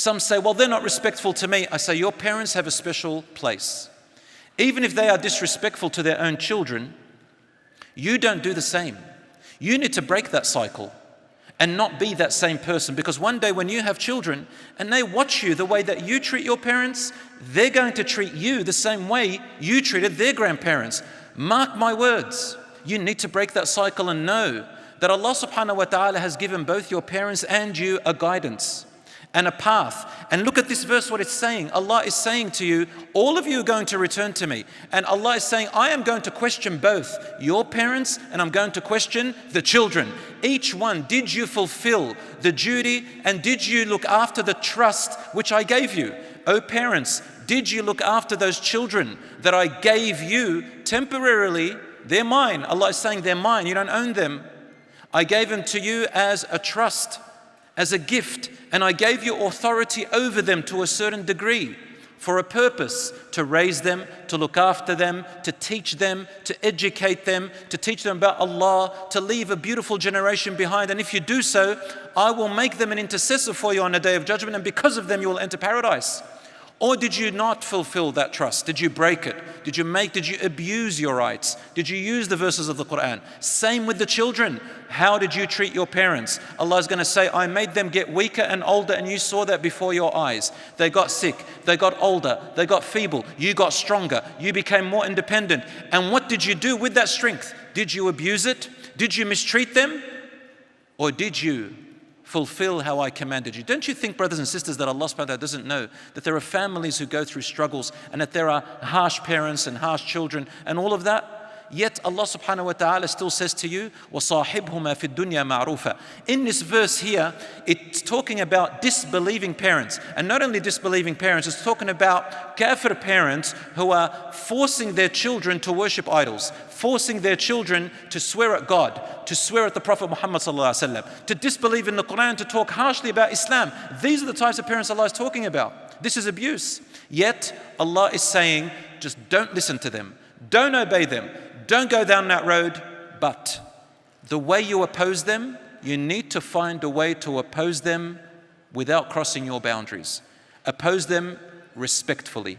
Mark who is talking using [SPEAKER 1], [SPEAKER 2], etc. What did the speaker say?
[SPEAKER 1] Some say, well, they're not respectful to me. I say, your parents have a special place. Even if they are disrespectful to their own children, you don't do the same. You need to break that cycle and not be that same person, because one day when you have children and they watch you the way that you treat your parents, they're going to treat you the same way you treated their grandparents. Mark my words. You need to break that cycle and know that Allah subhanahu wa ta'ala has given both your parents and you a guidance and a path. And look at this verse, what it's saying. Allah is saying to you, all of you are going to return to me. And Allah is saying, I am going to question both your parents and I'm going to question the children. Each one, did you fulfill the duty and did you look after the trust which I gave you? O parents, did you look after those children that I gave you temporarily? They're mine. Allah is saying they're mine. You don't own them. I gave them to you as a trust, as a gift, and I gave you authority over them to a certain degree for a purpose, to raise them, to look after them, to teach them, to educate them, to teach them about Allah, to leave a beautiful generation behind. And if you do so, I will make them an intercessor for you on the day of judgment, and because of them you will enter paradise. Or did you not fulfill that trust? Did you break it? Did you abuse your rights? Did you use the verses of the Quran? Same with the children. How did you treat your parents? Allah is going to say, I made them get weaker and older, and you saw that before your eyes. They got sick, they got older, they got feeble, you got stronger, you became more independent. And what did you do with that strength? Did you abuse it? Did you mistreat them? Or did you fulfill how I commanded you? Don't you think, brothers and sisters, that Allah subhanahu wa ta'ala doesn't know that there are families who go through struggles and that there are harsh parents and harsh children and all of that? Yet Allah subhanahu wa ta'ala still says to you, وَصَاحِبْهُمَا فِي الدُّنْيَا مَعْرُوفًا. In this verse here, it's talking about disbelieving parents. And not only disbelieving parents, it's talking about kafir parents who are forcing their children to worship idols, forcing their children to swear at God, to swear at the Prophet Muhammad sallallahu alaihi wasallam, to disbelieve in the Quran, to talk harshly about Islam. These are the types of parents Allah is talking about. This is abuse. Yet Allah is saying, just don't listen to them. Don't obey them. Don't go down that road. But the way you oppose them, you need to find a way to oppose them without crossing your boundaries. Oppose them respectfully.